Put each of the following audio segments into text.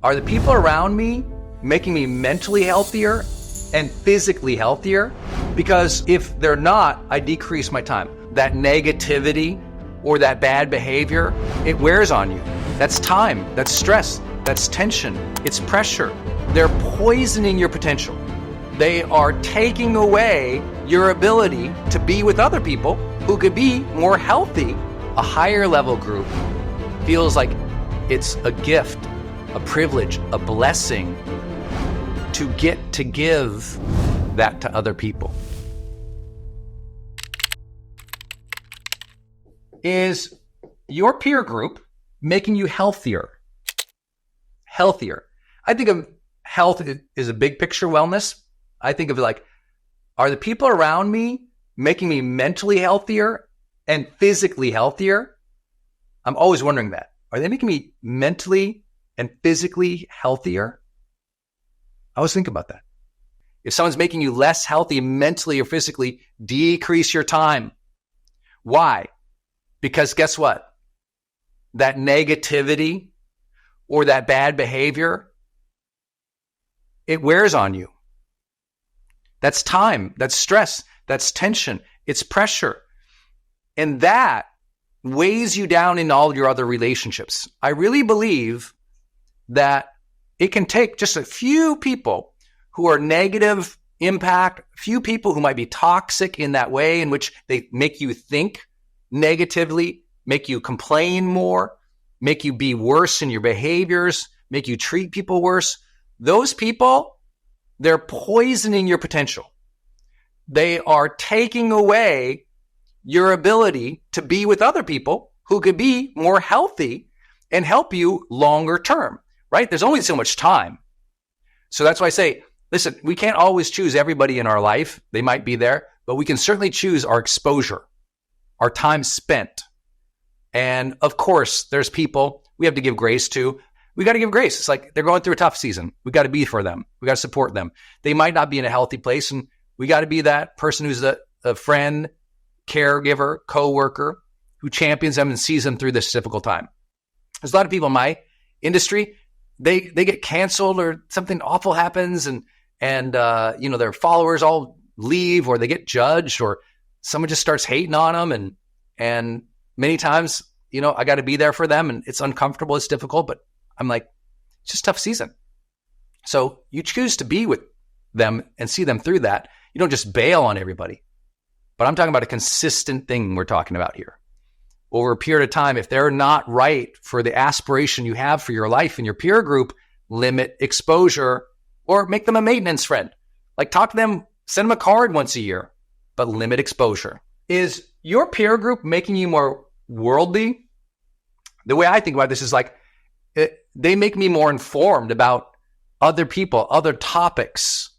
Are the people around me making me mentally healthier and physically healthier? Because if they're not, I decrease my time. That negativity or that bad behavior, it wears on you. That's time, that's stress, that's tension, it's pressure. They're poisoning your potential. They are taking away your ability to be with other people who could be more healthy. A higher level group feels like it's a gift, a privilege, a blessing to get to give that to other people. Is your peer group making you healthier? Healthier. I think of health is a big picture wellness. I think of it like, are the people around me making me mentally healthier and physically healthier? I'm always wondering that. Are they making me mentally and physically healthier? I always think about that. If someone's making you less healthy mentally or physically, decrease your time. Why? Because guess what? That negativity or that bad behavior, it wears on you. That's time, that's stress, that's tension, it's pressure. And that weighs you down in all your other relationships. I really believe that it can take just a few people who are negative impact, few people who might be toxic in that way in which they make you think negatively, make you complain more, make you be worse in your behaviors, make you treat people worse. Those people, they're poisoning your potential. They are taking away your ability to be with other people who could be more healthy and help you longer term, right? There's only so much time. So that's why I say, listen, we can't always choose everybody in our life. They might be there, but we can certainly choose our exposure, our time spent. And of course, there's people we have to give grace to. We got to give grace. It's like they're going through a tough season. We got to be for them. We got to support them. They might not be in a healthy place, and we got to be that person who's a friend, caregiver, coworker who champions them and sees them through this difficult time. There's a lot of people in my industry, they get canceled or something awful happens, and their followers all leave, or they get judged, or someone just starts hating on them, and many times, I got to be there for them, and it's uncomfortable, it's difficult, but I'm like, it's just a tough season. So you choose to be with them and see them through that. You don't just bail on everybody. But I'm talking about a consistent thing we're talking about here. Over a period of time, if they're not right for the aspiration you have for your life and your peer group, limit exposure or make them a maintenance friend. Like talk to them, send them a card once a year, but limit exposure. Is your peer group making you more worldly? The way I think about this is like, they make me more informed about other people, other topics.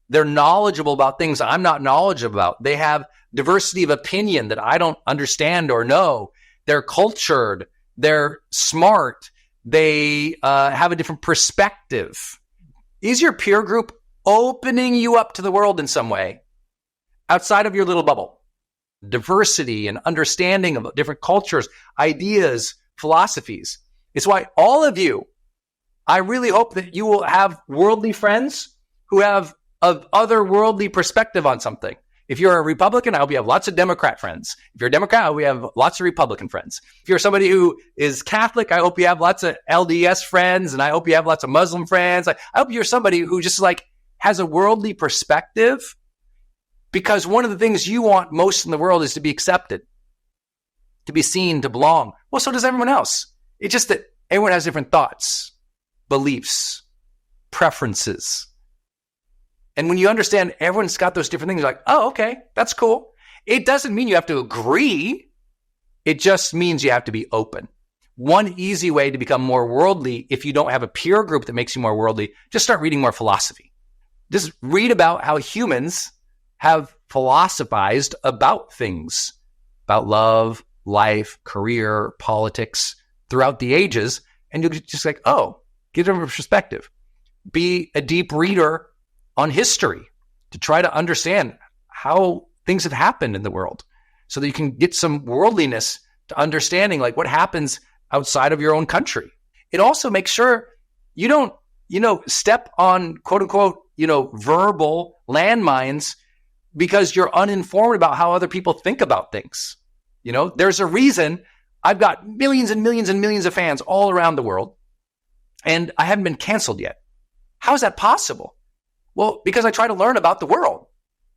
They're knowledgeable about things I'm not knowledgeable about. They have diversity of opinion that I don't understand or know. They're cultured. They're smart. They have a different perspective. Is your peer group opening you up to the world in some way outside of your little bubble? Diversity and understanding of different cultures, ideas, philosophies. It's why all of you, I really hope that you will have worldly friends who have an otherworldly perspective on something. If you're a Republican, I hope you have lots of Democrat friends. If you're a Democrat, I hope you have lots of Republican friends. If you're somebody who is Catholic, I hope you have lots of LDS friends, and I hope you have lots of Muslim friends. I hope you're somebody who just has a worldly perspective, because one of the things you want most in the world is to be accepted, to be seen, to belong. Well, so does everyone else. It's just that everyone has different thoughts, beliefs, preferences. And when you understand everyone's got those different things, you're like, oh, okay, that's cool. It doesn't mean you have to agree. It just means you have to be open. One easy way to become more worldly, if you don't have a peer group that makes you more worldly, just start reading more philosophy. Just read about how humans have philosophized about things, about love, life, career, politics, throughout the ages, and you'll just get a perspective. Be a deep reader on history to try to understand how things have happened in the world so that you can get some worldliness to understanding what happens outside of your own country. It also makes sure You don't, step on quote unquote, verbal landmines because you're uninformed about how other people think about things. There's a reason I've got millions and millions and millions of fans all around the world, and I haven't been canceled yet. How is that possible? Well, because I try to learn about the world.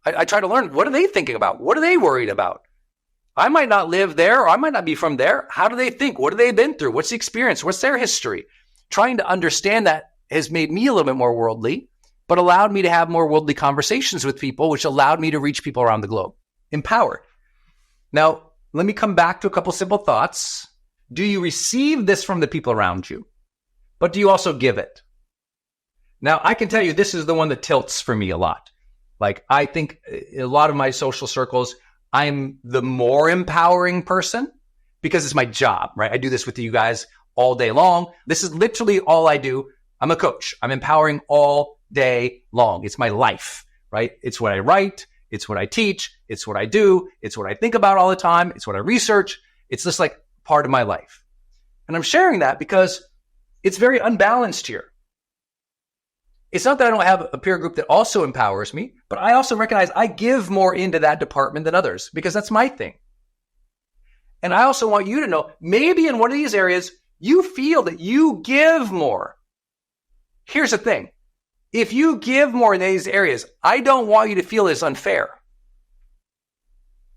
I try to learn, what are they thinking about? What are they worried about? I might not live there, or I might not be from there. How do they think? What have they been through? What's the experience? What's their history? Trying to understand that has made me a little bit more worldly, but allowed me to have more worldly conversations with people, which allowed me to reach people around the globe. Empowered. Now, let me come back to a couple simple thoughts. Do you receive this from the people around you? But do you also give it? Now, I can tell you this is the one that tilts for me a lot. Like, I think a lot of my social circles, I'm the more empowering person because it's my job, right? I do this with you guys all day long. This is literally all I do. I'm a coach. I'm empowering all day long. It's my life, right? It's what I write. It's what I teach. It's what I do. It's what I think about all the time. It's what I research. It's just like part of my life. And I'm sharing that because it's very unbalanced here. It's not that I don't have a peer group that also empowers me, but I also recognize I give more into that department than others because that's my thing. And I also want you to know, maybe in one of these areas, you feel that you give more. Here's the thing. If you give more in these areas, I don't want you to feel it's unfair.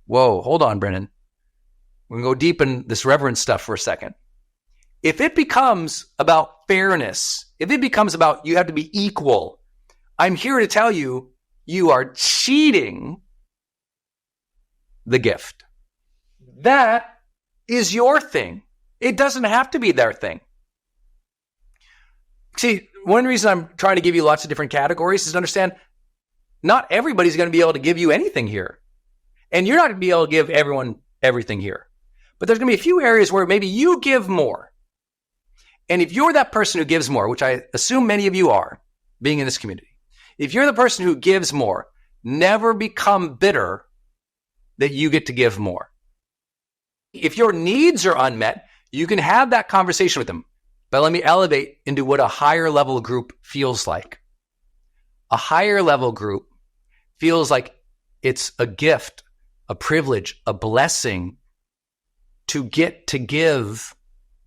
Whoa, hold on, Brendon. We're going to go deep in this reverence stuff for a second. If it becomes about fairness, if it becomes about you have to be equal, I'm here to tell you, you are cheating the gift. That is your thing. It doesn't have to be their thing. See, one reason I'm trying to give you lots of different categories is to understand not everybody's going to be able to give you anything here. And you're not going to be able to give everyone everything here. But there's going to be a few areas where maybe you give more. And if you're that person who gives more, which I assume many of you are, being in this community, if you're the person who gives more, never become bitter that you get to give more. If your needs are unmet, you can have that conversation with them. But let me elevate into what a higher level group feels like. A higher level group feels like it's a gift, a privilege, a blessing to get to give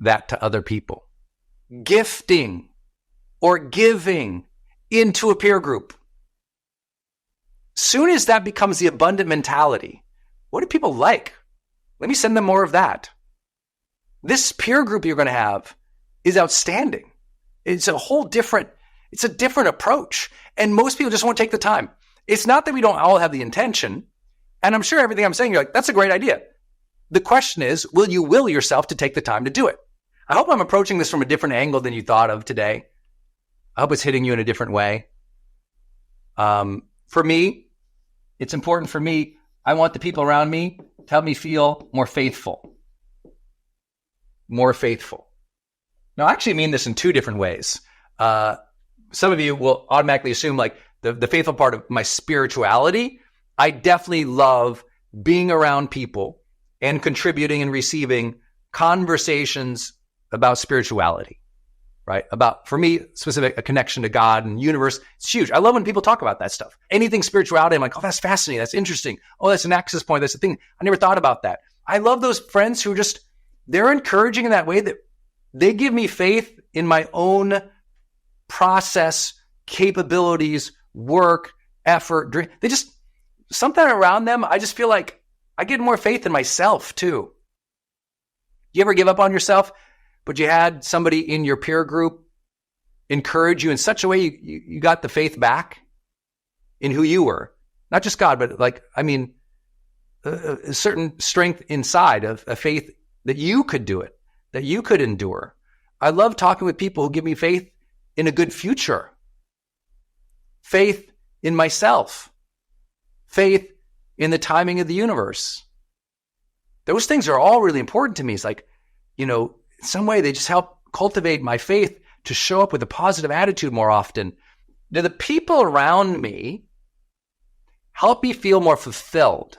that to other people. Gifting or giving into a peer group. Soon as that becomes the abundant mentality, what do people like? Let me send them more of that. This peer group you're going to have is outstanding. It's a different approach. And most people just won't take the time. It's not that we don't all have the intention. And I'm sure everything I'm saying, you're like, that's a great idea. The question is, will you will yourself to take the time to do it? I hope I'm approaching this from a different angle than you thought of today. I hope it's hitting you in a different way. For me, it's important for me. I want the people around me to help me feel more faithful. More faithful. Now, I actually mean this in two different ways. Some of you will automatically assume like the faithful part of my spirituality. I definitely love being around people and contributing and receiving conversations about spirituality, right? About, for me, specific, a connection to God and universe. It's huge. I love when people talk about that stuff. Anything spirituality, I'm like, oh, that's fascinating. That's interesting. Oh, that's an access point. That's a thing. I never thought about that. I love those friends who just, they're encouraging in that way that they give me faith in my own process, capabilities, work, effort, dream. They just, something around them, I just feel like I get more faith in myself too. You ever give up on yourself, but you had somebody in your peer group encourage you in such a way you got the faith back in who you were? Not just God, but like, I mean, a certain strength inside of a faith that you could do it, that you could endure. I love talking with people who give me faith in a good future, faith in myself, faith in the timing of the universe. Those things are all really important to me. It's like, in some way they just help cultivate my faith to show up with a positive attitude more often. Do the people around me help me feel more fulfilled?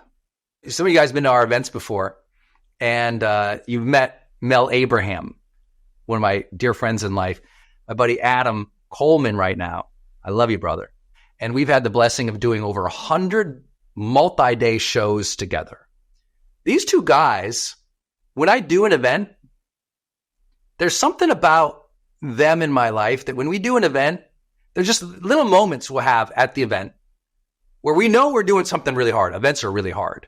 Some of you guys have been to our events before, and you've met Mel Abraham, one of my dear friends in life. my buddy Adam Coleman right now. I love you, brother. And we've had the blessing of doing over 100 multi-day shows together. These two guys, when I do an event, there's something about them in my life that when we do an event, there's just little moments we'll have at the event where we know we're doing something really hard. Events are really hard.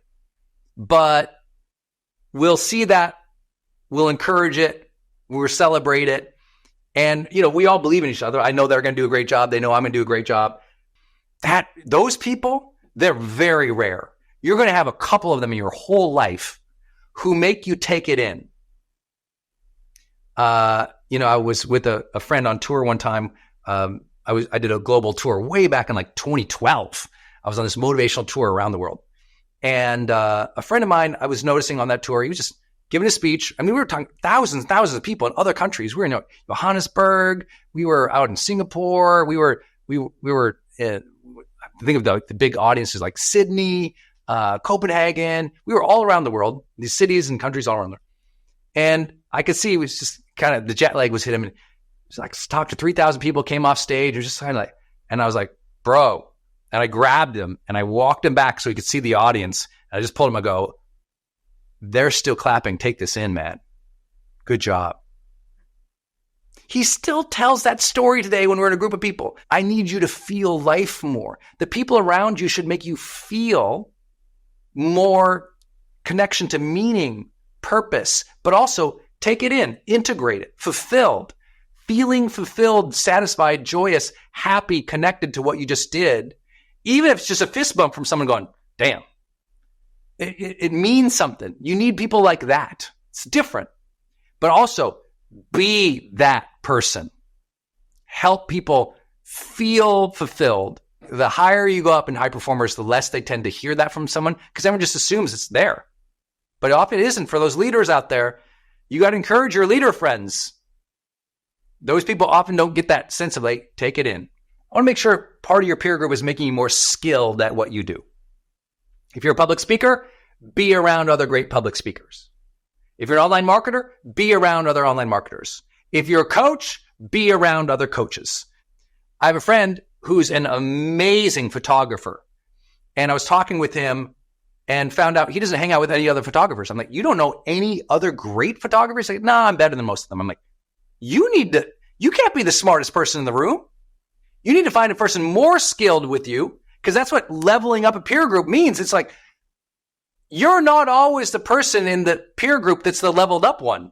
But we'll see that, we'll encourage it, we'll celebrate it. And, we all believe in each other. I know they're going to do a great job. They know I'm going to do a great job. Those people, they're very rare. You're going to have a couple of them in your whole life who make you take it in. I was with a friend on tour one time. I did a global tour way back in like 2012. I was on this motivational tour around the world. And a friend of mine, I was noticing on that tour, he was just giving a speech. I mean, we were talking thousands of people in other countries. We were in Johannesburg. We were out in Singapore. We were think of the big audiences like Sydney, Copenhagen. We were all around the world, these cities and countries all around there. And I could see it was just kind of the jet lag was hitting him. And it was like, talked to 3,000 people, came off stage. It was just kind of like, and I was like, bro. And I grabbed him and I walked him back so he could see the audience. And I just pulled him. I go, they're still clapping. Take this in, man. Good job. He still tells that story today when we're in a group of people. I need you to feel life more. The people around you should make you feel more connection to meaning, purpose, but also take it in, integrate it, fulfilled, feeling fulfilled, satisfied, joyous, happy, connected to what you just did. Even if it's just a fist bump from someone going, damn, it means something. You need people like that. It's different. But also be that person. Help people feel fulfilled. The higher you go up in high performers, the less they tend to hear that from someone because everyone just assumes it's there. But often it isn't. For those leaders out there, you got to encourage your leader friends. Those people often don't get that sense of like, take it in. I want to make sure part of your peer group is making you more skilled at what you do. If you're a public speaker, be around other great public speakers. If you're an online marketer, be around other online marketers. If you're a coach, be around other coaches. I have a friend who's an amazing photographer. And I was talking with him and found out he doesn't hang out with any other photographers. I'm like, you don't know any other great photographers? He's like, no, I'm better than most of them. I'm like, you can't be the smartest person in the room. You need to find a person more skilled with you because that's what leveling up a peer group means. It's like, you're not always the person in the peer group that's the leveled up one.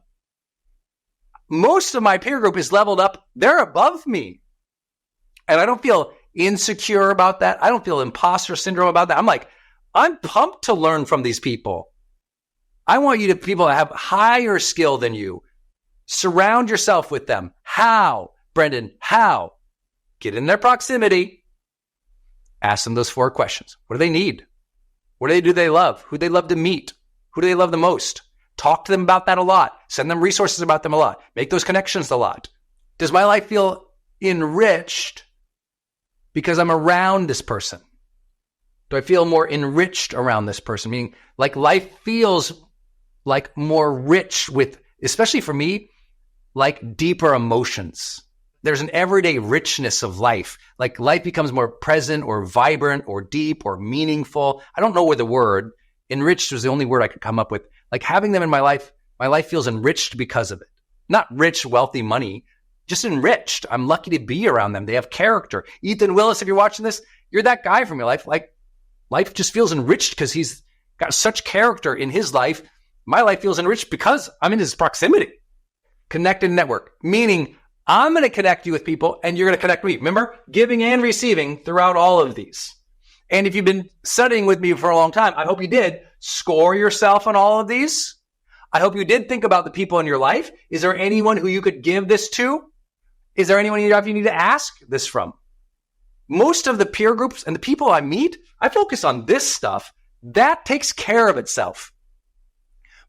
Most of my peer group is leveled up. They're above me. And I don't feel insecure about that. I don't feel imposter syndrome about that. I'm pumped to learn from these people. I want people to have higher skill than you. Surround yourself with them. How? Brendon, how? Get in their proximity. Ask them those 4 questions. What do they need? What do they love? Who do they love to meet? Who do they love the most? Talk to them about that a lot. Send them resources about them a lot. Make those connections a lot. Does my life feel enriched because I'm around this person? Do I feel more enriched around this person? Meaning like life feels like more rich with, especially for me, like deeper emotions. There's an everyday richness of life. Like life becomes more present or vibrant or deep or meaningful. I don't know where the word enriched was the only word I could come up with. Like having them in my life feels enriched because of it. Not rich, wealthy, money, just enriched. I'm lucky to be around them. They have character. Ethan Willis, if you're watching this, you're that guy from your life. Like life just feels enriched because he's got such character in his life. My life feels enriched because I'm in his proximity. Connected network, meaning I'm going to connect you with people and you're going to connect me. Remember, giving and receiving throughout all of these. And if you've been studying with me for a long time, I hope you did score yourself on all of these. I hope you did think about the people in your life. Is there anyone who you could give this to? Is there anyone in your life you need to ask this from? Most of the peer groups and the people I meet, I focus on this stuff. That takes care of itself.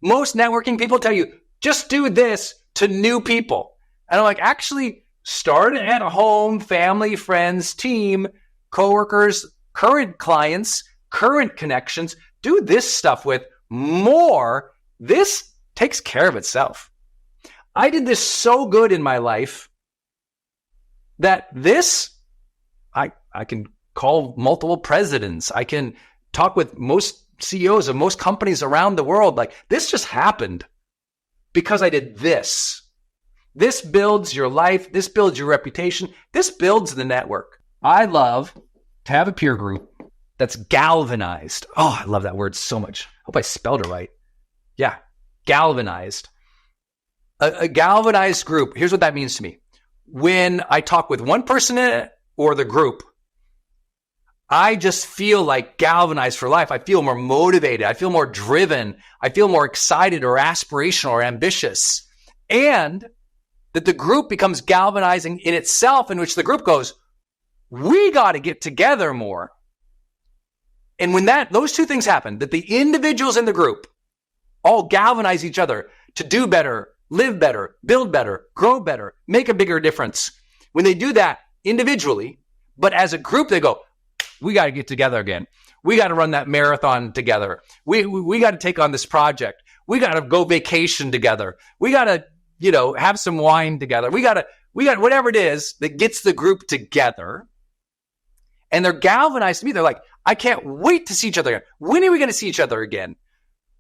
Most networking people tell you, just do this to new people. And I'm like, actually, start at home, family, friends, team, coworkers, current clients, current connections. Do this stuff with more. This takes care of itself. I did this so good in my life that I can call multiple presidents. I can talk with most CEOs of most companies around the world. Like, this just happened because I did this. This builds your life. This builds your reputation. This builds the network. I love to have a peer group that's galvanized. Oh, I love that word so much. Hope I spelled it right. Yeah, galvanized. A galvanized group. Here's what that means to me. When I talk with one person in it or the group, I just feel like galvanized for life. I feel more motivated. I feel more driven. I feel more excited or aspirational or ambitious. And that the group becomes galvanizing in itself, in which the group goes, we got to get together more. And when those two things happen, that the individuals in the group all galvanize each other to do better, live better, build better, grow better, make a bigger difference. When they do that individually, but as a group, they go, we got to get together again. We got to run that marathon together. We got to take on this project. We got to go vacation together. We got to, have some wine together. We got whatever it is that gets the group together. And they're galvanized to me. They're like, I can't wait to see each other again. When are we going to see each other again?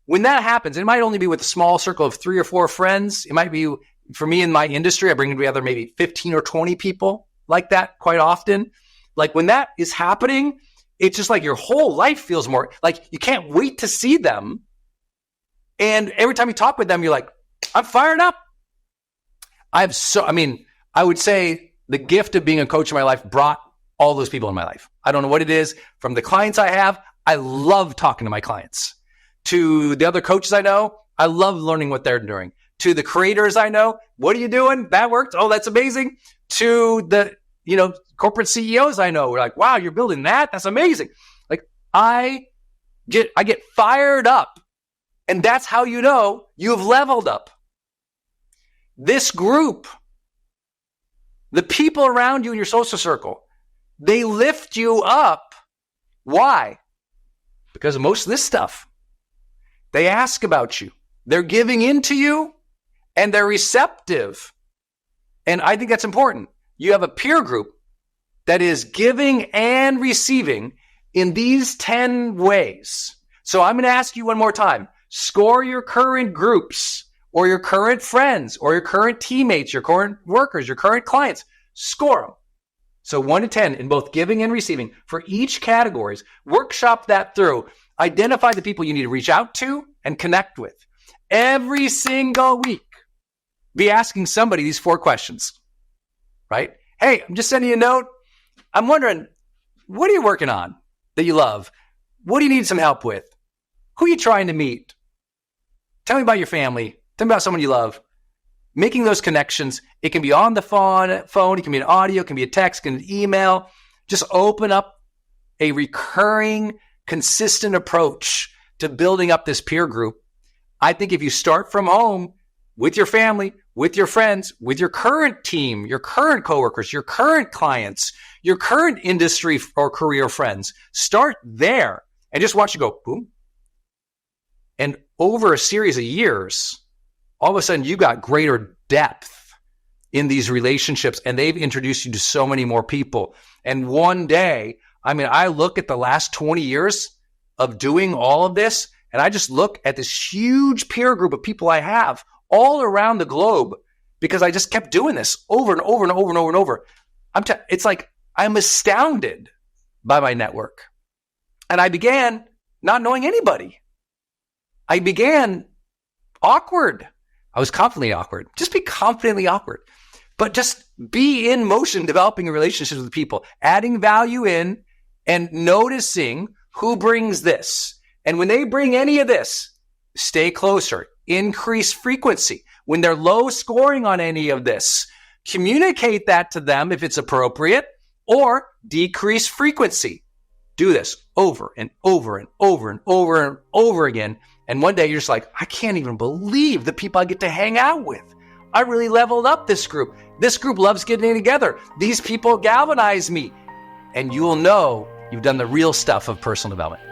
When that happens, it might only be with a small circle of 3 or 4 friends. It might be, for me in my industry, I bring together maybe 15 or 20 people like that quite often. Like, when that is happening, it's just like your whole life feels more like you can't wait to see them. And every time you talk with them, you're like, I'm fired up. I would say the gift of being a coach in my life brought all those people in my life. I don't know what it is. From the clients I have, I love talking to my clients. To the other coaches I know, I love learning what they're doing. To the creators I know, what are you doing? That worked. Oh, that's amazing. To the, corporate CEOs I know, we're like, wow, you're building that? That's amazing. Like, I get fired up. And that's how you know you've leveled up. This group, the people around you in your social circle, they lift you up. Why? Because of most of this stuff. They ask about you. They're giving into you, and they're receptive. And I think that's important. You have a peer group that is giving and receiving in these 10 ways. So I'm going to ask you one more time. Score your current groups or your current friends or your current teammates, your current workers, your current clients. Score them. So 1 to 10 in both giving and receiving for each categories. Workshop that through. Identify the people you need to reach out to and connect with. Every single week, be asking somebody these 4 questions, right? Hey, I'm just sending you a note. I'm wondering, what are you working on that you love? What do you need some help with? Who are you trying to meet? Tell me about your family. Tell me about someone you love. Making those connections. It can be on the phone. It can be an audio. It can be a text. It can be an email. Just open up a recurring, consistent approach to building up this peer group. I think if you start from home with your family, with your friends, with your current team, your current coworkers, your current clients, your current industry or career friends, start there and just watch it go boom. And over a series of years, all of a sudden you got greater depth in these relationships, and they've introduced you to so many more people. And one day, I look at the last 20 years of doing all of this, and I just look at this huge peer group of people I have all around the globe because I just kept doing this over and over and over and over and over. It's like I'm astounded by my network. And I began not knowing anybody. I began awkward. I was confidently awkward. Just be confidently awkward. But just be in motion, developing relationships with people, adding value in, and noticing who brings this. And when they bring any of this, stay closer, increase frequency. When they're low scoring on any of this, communicate that to them if it's appropriate, or decrease frequency. Do this over and over and over and over and over again. And one day you're just like, I can't even believe the people I get to hang out with. I really leveled up this group. This group loves getting together. These people galvanize me. And you'll know you've done the real stuff of personal development.